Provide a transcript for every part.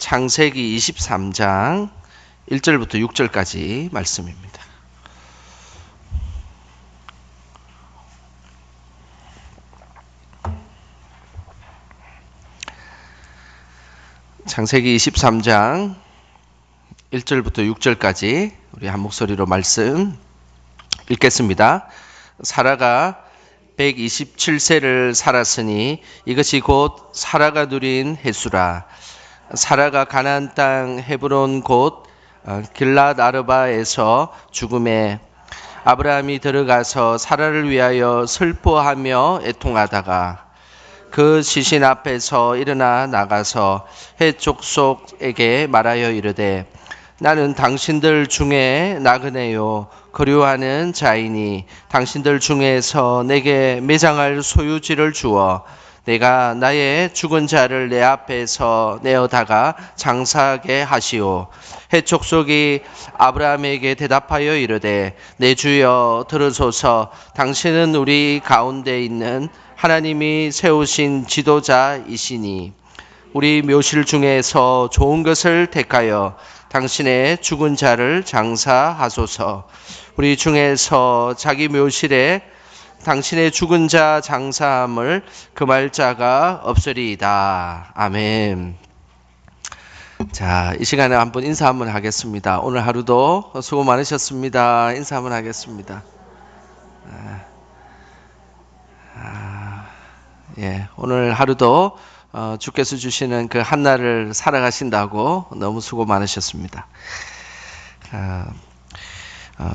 창세기 23장 1절부터 6절까지 말씀입니다. 창세기 23장 1절부터 6절까지 우리 한 목소리로 말씀 읽겠습니다. 사라가 127세를 살았으니 이것이 곧 사라가 누린 해수라. 사라가 가나안 땅 헤브론 곧 길랏 아르바에서 죽음에 아브라함이 들어가서 사라를 위하여 슬퍼하며 애통하다가 그 시신 앞에서 일어나 나가서 헷 족속에게 말하여 이르되 나는 당신들 중에 나그네요 거류하는 자이니 당신들 중에서 내게 매장할 소유지를 주어 내가 나의 죽은 자를 내 앞에서 내어다가 장사하게 하시오. 헷 족속이 아브라함에게 대답하여 이르되 내 주여 들으소서. 당신은 우리 가운데 있는 하나님이 세우신 지도자이시니 우리 묘실 중에서 좋은 것을 택하여 당신의 죽은 자를 장사하소서. 우리 중에서 자기 묘실에 당신의 죽은 자 장사함을 금할 자가 없으리이다. 아멘. 자, 이 시간에 한번 인사 한번 하겠습니다. 오늘 하루도 수고 많으셨습니다. 인사 한번 하겠습니다. 오늘 하루도 주께서 주시는 그 한날을 살아가신다고 너무 수고 많으셨습니다.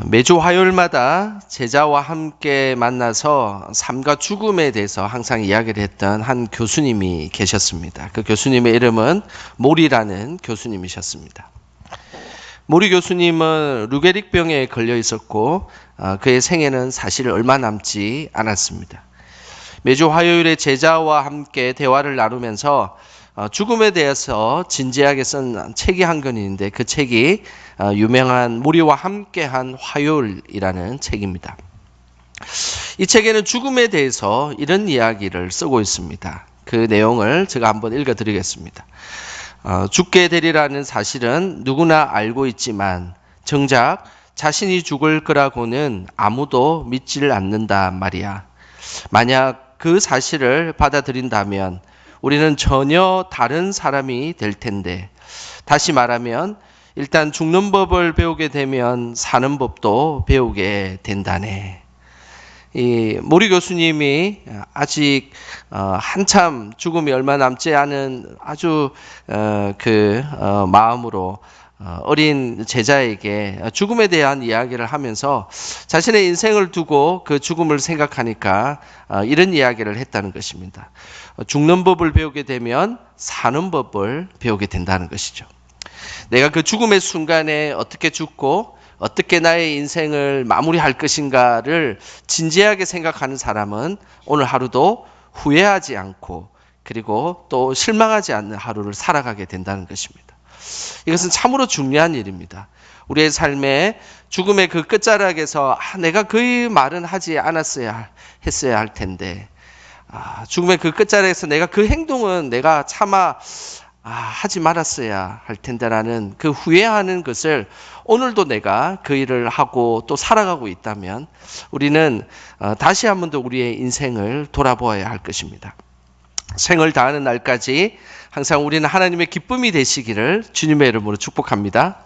매주 화요일마다 제자와 함께 만나서 삶과 죽음에 대해서 항상 이야기를 했던 한 교수님이 계셨습니다. 그 교수님의 이름은 모리라는 교수님이셨습니다. 모리 교수님은 루게릭병에 걸려 있었고 그의 생애는 사실 얼마 남지 않았습니다. 매주 화요일에 제자와 함께 대화를 나누면서 죽음에 대해서 진지하게 쓴 책이 한 권 있는데 그 책이 유명한 모리와 함께한 화요일이라는 책입니다. 이 책에는 죽음에 대해서 이런 이야기를 쓰고 있습니다. 그 내용을 제가 한번 읽어드리겠습니다. 죽게 되리라는 사실은 누구나 알고 있지만 정작 자신이 죽을 거라고는 아무도 믿지를 않는다 말이야. 만약 그 사실을 받아들인다면 우리는 전혀 다른 사람이 될 텐데, 다시 말하면 일단 죽는 법을 배우게 되면 사는 법도 배우게 된다네. 이 모리 교수님이 아직 한참 죽음이 얼마 남지 않은 아주 마음으로 어린 제자에게 죽음에 대한 이야기를 하면서 자신의 인생을 두고 그 죽음을 생각하니까 이런 이야기를 했다는 것입니다. 죽는 법을 배우게 되면 사는 법을 배우게 된다는 것이죠. 내가 그 죽음의 순간에 어떻게 죽고 어떻게 나의 인생을 마무리할 것인가를 진지하게 생각하는 사람은 오늘 하루도 후회하지 않고 그리고 또 실망하지 않는 하루를 살아가게 된다는 것입니다. 이것은 참으로 중요한 일입니다. 우리의 삶에 죽음의 그 끝자락에서 내가 그 말은 하지 않았어야 했어야 할 텐데, 죽음의 그 끝자락에서 내가 그 행동은 내가 차마 하지 말았어야 할 텐데라는 그 후회하는 것을 오늘도 내가 그 일을 하고 또 살아가고 있다면 우리는 다시 한 번 더 우리의 인생을 돌아보아야 할 것입니다. 생을 다하는 날까지 항상 우리는 하나님의 기쁨이 되시기를 주님의 이름으로 축복합니다.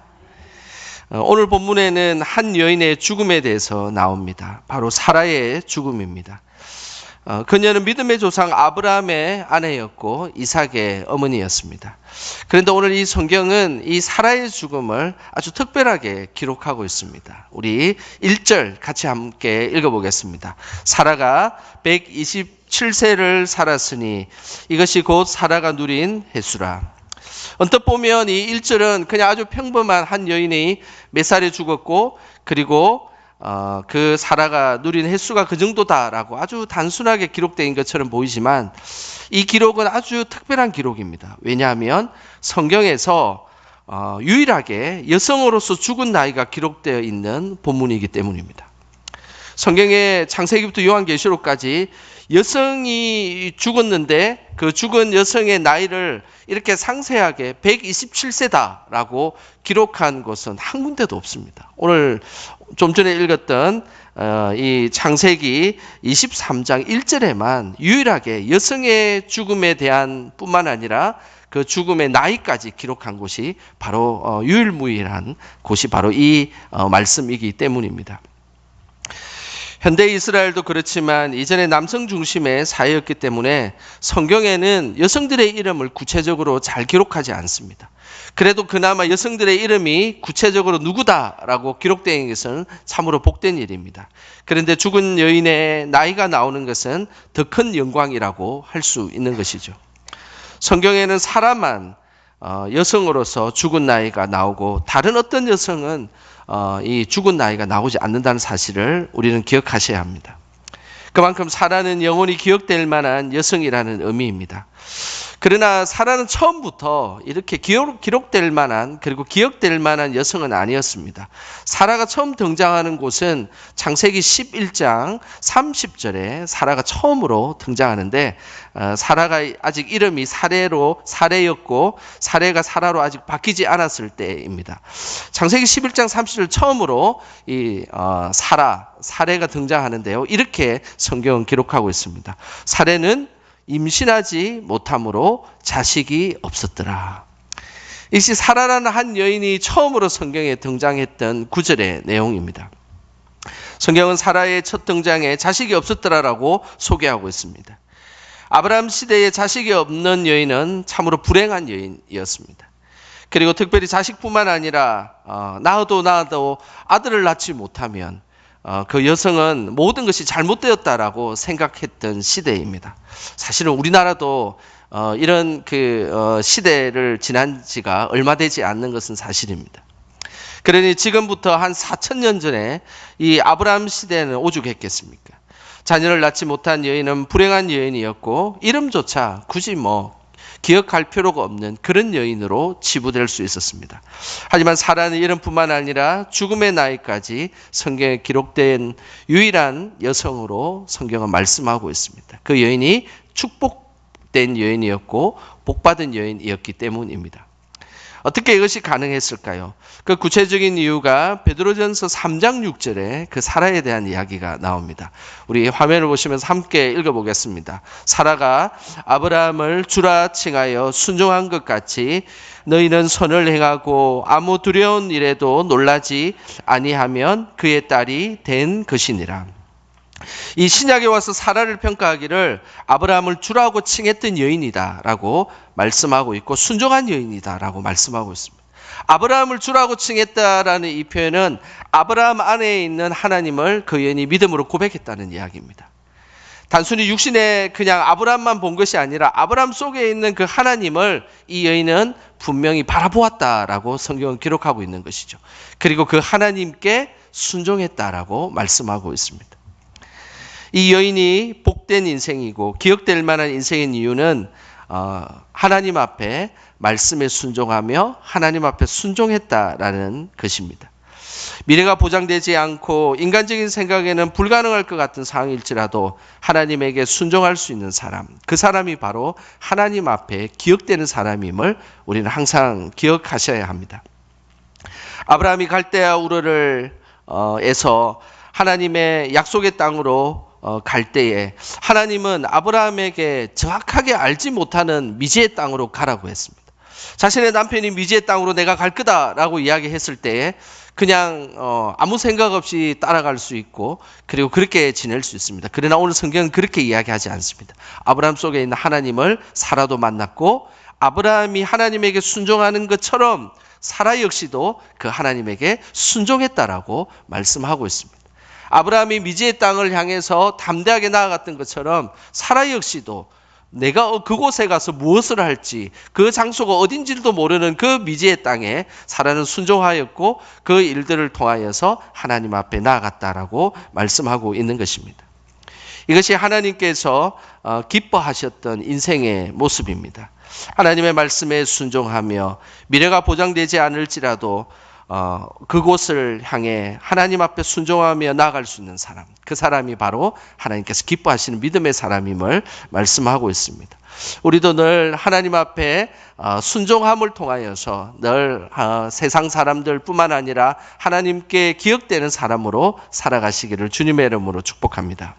오늘 본문에는 한 여인의 죽음에 대해서 나옵니다. 바로 사라의 죽음입니다. 그녀는 믿음의 조상 아브라함의 아내였고 이삭의 어머니였습니다. 그런데 오늘 이 성경은 이 사라의 죽음을 아주 특별하게 기록하고 있습니다. 우리 1절 같이 함께 읽어보겠습니다. 사라가 127세를 살았으니 이것이 곧 사라가 누린 해수라. 언뜻 보면 이 1절은 그냥 아주 평범한 한 여인이 몇 살에 죽었고 그리고 그 사라가 누린 횟수가 그 정도다라고 아주 단순하게 기록된 것처럼 보이지만 이 기록은 아주 특별한 기록입니다. 왜냐하면 성경에서 유일하게 여성으로서 죽은 나이가 기록되어 있는 본문이기 때문입니다. 성경의 창세기부터 요한계시록까지 여성이 죽었는데 그 죽은 여성의 나이를 이렇게 상세하게 127세다라고 기록한 곳은 한 군데도 없습니다. 오늘 좀 전에 읽었던 이 창세기 23장 1절에만 유일하게 여성의 죽음에 대한 뿐만 아니라 그 죽음의 나이까지 기록한 곳이 바로 유일무이한 곳이 바로 이 말씀이기 때문입니다. 현대 이스라엘도 그렇지만 이전에 남성 중심의 사회였기 때문에 성경에는 여성들의 이름을 구체적으로 잘 기록하지 않습니다. 그래도 그나마 여성들의 이름이 구체적으로 누구다라고 기록된 것은 참으로 복된 일입니다. 그런데 죽은 여인의 나이가 나오는 것은 더 큰 영광이라고 할 수 있는 것이죠. 성경에는 사라만 여성으로서 죽은 나이가 나오고 다른 어떤 여성은 이 죽은 나이가 나오지 않는다는 사실을 우리는 기억하셔야 합니다. 그만큼 사라는 영원히 기억될 만한 여성이라는 의미입니다. 그러나 사라는 처음부터 이렇게 기록될 만한 그리고 기억될 만한 여성은 아니었습니다. 사라가 처음 등장하는 곳은 창세기 11장 30절에 사라가 처음으로 등장하는데 사라가 아직 이름이 사레였고 사레가 사라로 아직 바뀌지 않았을 때입니다. 창세기 11장 30절 처음으로 이 사레가 등장하는데요. 이렇게 성경은 기록하고 있습니다. 사레는 임신하지 못함으로 자식이 없었더라. 이것이 사라라는 한 여인이 처음으로 성경에 등장했던 구절의 내용입니다. 성경은 사라의 첫 등장에 자식이 없었더라라고 소개하고 있습니다. 아브라함 시대에 자식이 없는 여인은 참으로 불행한 여인이었습니다. 그리고 특별히 자식뿐만 아니라 낳아도 아들을 낳지 못하면 그 여성은 모든 것이 잘못되었다라고 생각했던 시대입니다. 사실은 우리나라도 이런 시대를 지난 지가 얼마 되지 않는 것은 사실입니다. 그러니 지금부터 한 4,000년 전에 이 아브라함 시대는 오죽했겠습니까? 자녀를 낳지 못한 여인은 불행한 여인이었고 이름조차 굳이 기억할 필요가 없는 그런 여인으로 치부될 수 있었습니다. 하지만 사라는 이름뿐만 아니라 죽음의 나이까지 성경에 기록된 유일한 여성으로 성경은 말씀하고 있습니다. 그 여인이 축복된 여인이었고 복받은 여인이었기 때문입니다. 어떻게 이것이 가능했을까요? 그 구체적인 이유가 베드로전서 3장 6절에 그 사라에 대한 이야기가 나옵니다. 우리 화면을 보시면서 함께 읽어보겠습니다. 사라가 아브라함을 주라 칭하여 순종한 것 같이 너희는 선을 행하고 아무 두려운 일에도 놀라지 아니하면 그의 딸이 된 것이니라. 이 신약에 와서 사라를 평가하기를 아브라함을 주라고 칭했던 여인이다라고 말씀하고 있고 순종한 여인이다라고 말씀하고 있습니다. 아브라함을 주라고 칭했다라는 이 표현은 아브라함 안에 있는 하나님을 그 여인이 믿음으로 고백했다는 이야기입니다. 단순히 육신에 그냥 아브라함만 본 것이 아니라 아브라함 속에 있는 그 하나님을 이 여인은 분명히 바라보았다라고 성경은 기록하고 있는 것이죠. 그리고 그 하나님께 순종했다라고 말씀하고 있습니다. 이 여인이 복된 인생이고 기억될 만한 인생인 이유는 하나님 앞에 말씀에 순종하며 하나님 앞에 순종했다라는 것입니다. 미래가 보장되지 않고 인간적인 생각에는 불가능할 것 같은 상황일지라도 하나님에게 순종할 수 있는 사람, 그 사람이 바로 하나님 앞에 기억되는 사람임을 우리는 항상 기억하셔야 합니다. 아브라함이 갈대아 우르를 에서 하나님의 약속의 땅으로 갈 때에 하나님은 아브라함에게 정확하게 알지 못하는 미지의 땅으로 가라고 했습니다. 자신의 남편이 미지의 땅으로 내가 갈 거다라고 이야기했을 때에 그냥 아무 생각 없이 따라갈 수 있고 그리고 그렇게 지낼 수 있습니다. 그러나 오늘 성경은 그렇게 이야기하지 않습니다. 아브라함 속에 있는 하나님을 사라도 만났고 아브라함이 하나님에게 순종하는 것처럼 사라 역시도 그 하나님에게 순종했다라고 말씀하고 있습니다. 아브라함이 미지의 땅을 향해서 담대하게 나아갔던 것처럼 사라 역시도 내가 그곳에 가서 무엇을 할지 그 장소가 어딘지도 모르는 그 미지의 땅에 사라는 순종하였고 그 일들을 통하여서 하나님 앞에 나아갔다라고 말씀하고 있는 것입니다. 이것이 하나님께서 기뻐하셨던 인생의 모습입니다. 하나님의 말씀에 순종하며 미래가 보장되지 않을지라도 그곳을 향해 하나님 앞에 순종하며 나아갈 수 있는 사람, 그 사람이 바로 하나님께서 기뻐하시는 믿음의 사람임을 말씀하고 있습니다. 우리도 늘 하나님 앞에 순종함을 통하여서 늘 세상 사람들뿐만 아니라 하나님께 기억되는 사람으로 살아가시기를 주님의 이름으로 축복합니다.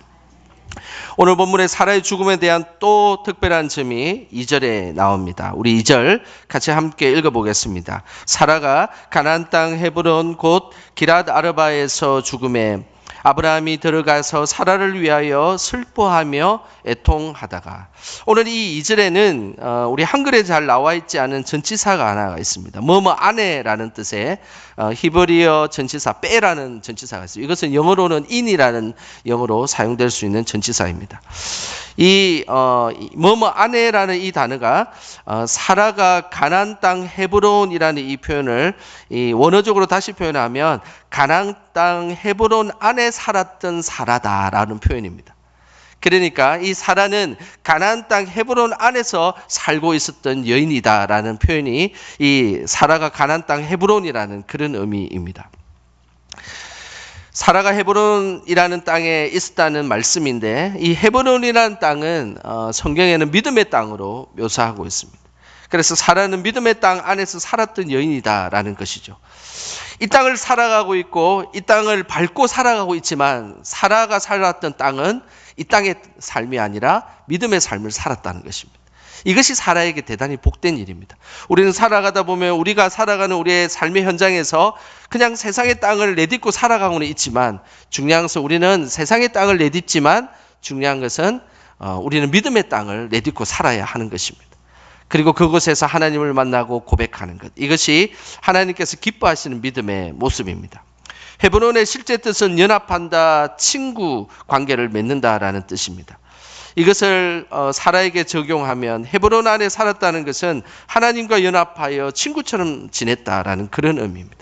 오늘 본문의 사라의 죽음에 대한 또 특별한 점이 2절에 나옵니다. 우리 2절 같이 함께 읽어보겠습니다. 사라가 가나안 땅 헤브론 곧 기랏 아르바에서 죽음에 아브라함이 들어가서 사라를 위하여 슬퍼하며 애통하다가, 오늘 이 2절에는 우리 한글에 잘 나와 있지 않은 전치사가 하나가 있습니다. 뭐뭐 아내라는 뜻의 히브리어 전치사 빼라는 전치사가 있어요. 이것은 영어로는 in이라는 영어로 사용될 수 있는 전치사입니다. 이 뭐뭐 아내라는 이 단어가 사라가 가나안 땅 헤브론이라는 이 표현을 원어적으로 다시 표현하면 가나안 땅 헤브론 안에 살았던 사라다라는 표현입니다. 그러니까 이 사라는 가나안 땅 헤브론 안에서 살고 있었던 여인이다라는 표현이 이 사라가 가나안 땅 헤브론이라는 그런 의미입니다. 사라가 헤브론이라는 땅에 있었다는 말씀인데, 이 헤브론이라는 땅은 성경에는 믿음의 땅으로 묘사하고 있습니다. 그래서 사라는 믿음의 땅 안에서 살았던 여인이다라는 것이죠. 이 땅을 살아가고 있고 이 땅을 밟고 살아가고 있지만, 사라가 살았던 땅은 이 땅의 삶이 아니라 믿음의 삶을 살았다는 것입니다. 이것이 사라에게 대단히 복된 일입니다. 우리는 살아가다 보면 우리가 살아가는 우리의 삶의 현장에서 그냥 세상의 땅을 내딛고 살아가고는 있지만, 중요한 것은 우리는 세상의 땅을 내딛지만 중요한 것은 우리는 믿음의 땅을 내딛고 살아야 하는 것입니다. 그리고 그곳에서 하나님을 만나고 고백하는 것, 이것이 하나님께서 기뻐하시는 믿음의 모습입니다. 헤브론의 실제 뜻은 연합한다, 친구 관계를 맺는다라는 뜻입니다. 이것을 사라에게 적용하면 헤브론 안에 살았다는 것은 하나님과 연합하여 친구처럼 지냈다라는 그런 의미입니다.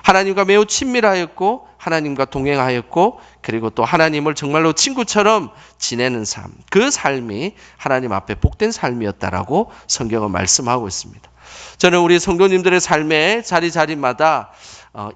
하나님과 매우 친밀하였고 하나님과 동행하였고, 그리고 또 하나님을 정말로 친구처럼 지내는 삶, 그 삶이 하나님 앞에 복된 삶이었다라고 성경은 말씀하고 있습니다. 저는 우리 성도님들의 삶의 자리자리마다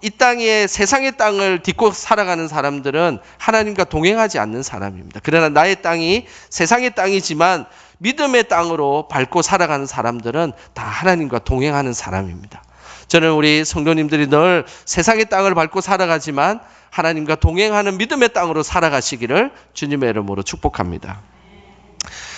이 땅에 세상의 땅을 딛고 살아가는 사람들은 하나님과 동행하지 않는 사람입니다. 그러나 나의 땅이 세상의 땅이지만 믿음의 땅으로 밟고 살아가는 사람들은 다 하나님과 동행하는 사람입니다. 저는 우리 성도님들이 늘 세상의 땅을 밟고 살아가지만 하나님과 동행하는 믿음의 땅으로 살아가시기를 주님의 이름으로 축복합니다.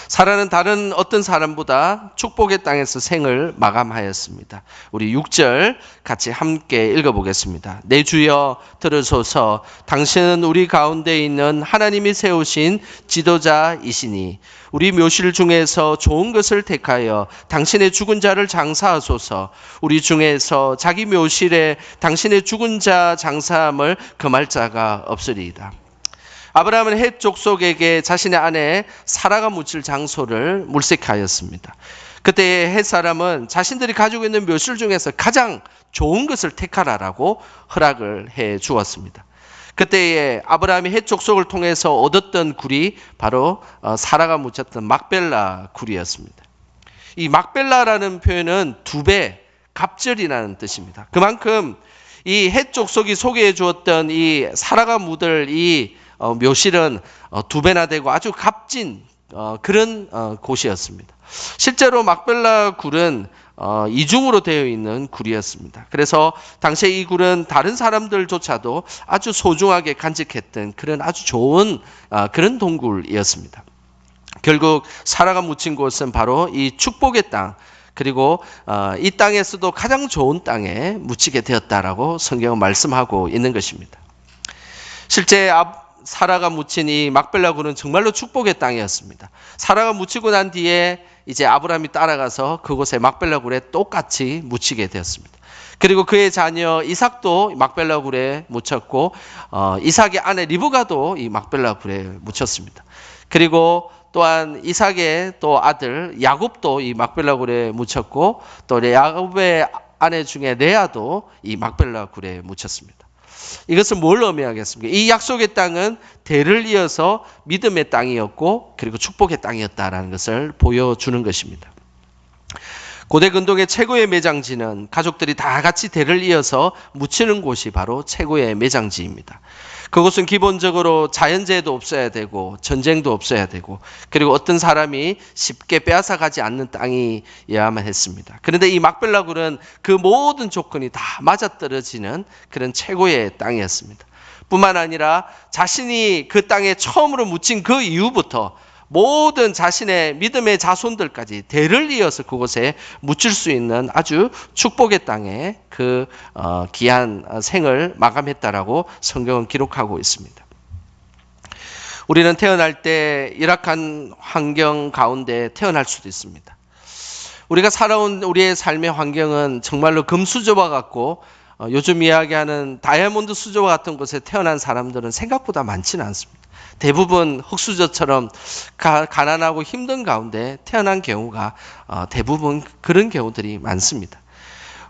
사라는 다른 어떤 사람보다 축복의 땅에서 생을 마감하였습니다. 우리 6절 같이 함께 읽어보겠습니다. 내 주여 들으소서. 당신은 우리 가운데 있는 하나님이 세우신 지도자이시니 우리 묘실 중에서 좋은 것을 택하여 당신의 죽은 자를 장사하소서. 우리 중에서 자기 묘실에 당신의 죽은 자 장사함을 금할 자가 없으리이다. 아브라함은 헷 족속에게 자신의 아내 사라가 묻힐 장소를 물색하였습니다. 그때 헷 사람은 자신들이 가지고 있는 묘실 중에서 가장 좋은 것을 택하라라고 허락을 해 주었습니다. 그때에 아브라함이 헷 족속을 통해서 얻었던 굴이 바로 사라가 묻혔던 막벨라 굴이었습니다. 이 막벨라라는 표현은 두 배, 갑절이라는 뜻입니다. 그만큼 이 헷 족속이 소개해 주었던 이 사라가 묻을 이 묘실은 두 배나 되고 아주 값진 그런 곳이었습니다. 실제로 막벨라 굴은 이중으로 되어 있는 굴이었습니다. 그래서 당시에 이 굴은 다른 사람들조차도 아주 소중하게 간직했던 그런 아주 좋은 그런 동굴이었습니다. 결국 사라가 묻힌 곳은 바로 이 축복의 땅, 그리고 이 땅에서도 가장 좋은 땅에 묻히게 되었다라고 성경은 말씀하고 있는 것입니다. 실제 사라가 묻힌 이 막벨라 굴은 정말로 축복의 땅이었습니다. 사라가 묻히고 난 뒤에 이제 아브라함이 따라가서 그곳에 막벨라 굴에 똑같이 묻히게 되었습니다. 그리고 그의 자녀 이삭도 막벨라 굴에 묻혔고 이삭의 아내 리브가도 이 막벨라 굴에 묻혔습니다. 그리고 또한 이삭의 또 아들 야곱도 이 막벨라 굴에 묻혔고, 또 야곱의 아내 중에 레아도 이 막벨라 굴에 묻혔습니다. 이것은 뭘 의미하겠습니까? 이 약속의 땅은 대를 이어서 믿음의 땅이었고 그리고 축복의 땅이었다라는 것을 보여주는 것입니다. 고대 근동의 최고의 매장지는 가족들이 다 같이 대를 이어서 묻히는 곳이 바로 최고의 매장지입니다. 그곳은 기본적으로 자연재해도 없어야 되고 전쟁도 없어야 되고 그리고 어떤 사람이 쉽게 빼앗아 가지 않는 땅이어야만 했습니다. 그런데 이 막벨라굴은 그 모든 조건이 다 맞아떨어지는 그런 최고의 땅이었습니다. 뿐만 아니라 자신이 그 땅에 처음으로 묻힌 그 이후부터 모든 자신의 믿음의 자손들까지 대를 이어서 그곳에 묻힐 수 있는 아주 축복의 땅에 그 귀한 생을 마감했다라고 성경은 기록하고 있습니다. 우리는 태어날 때 열악한 환경 가운데 태어날 수도 있습니다. 우리가 살아온 우리의 삶의 환경은 정말로 금수저와 같고 요즘 이야기하는 다이아몬드 수저와 같은 곳에 태어난 사람들은 생각보다 많지는 않습니다. 대부분 흙수저처럼 가난하고 힘든 가운데 태어난 경우가 대부분 그런 경우들이 많습니다.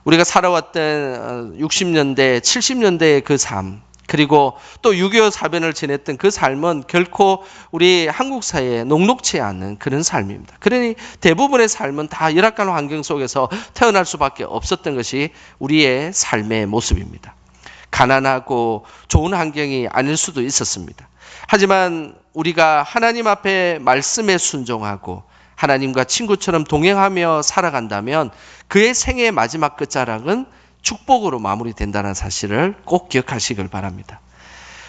우리가 살아왔던 60년대, 70년대의 그 삶, 그리고 또 6.25 사변을 지냈던 그 삶은 결코 우리 한국 사회에 녹록치 않은 그런 삶입니다. 그러니 대부분의 삶은 다 열악한 환경 속에서 태어날 수밖에 없었던 것이 우리의 삶의 모습입니다. 가난하고 좋은 환경이 아닐 수도 있었습니다. 하지만 우리가 하나님 앞에 말씀에 순종하고 하나님과 친구처럼 동행하며 살아간다면 그의 생애의 마지막 끝자락은 축복으로 마무리된다는 사실을 꼭 기억하시길 바랍니다.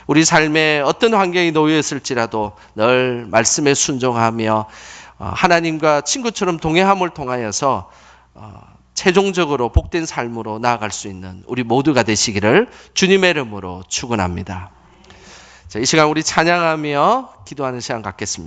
우리 삶에 어떤 환경이 놓여있을지라도 늘 말씀에 순종하며 하나님과 친구처럼 동행함을 통하여서 최종적으로 복된 삶으로 나아갈 수 있는 우리 모두가 되시기를 주님의 이름으로 축원합니다. 자, 이 시간 우리 찬양하며 기도하는 시간 갖겠습니다.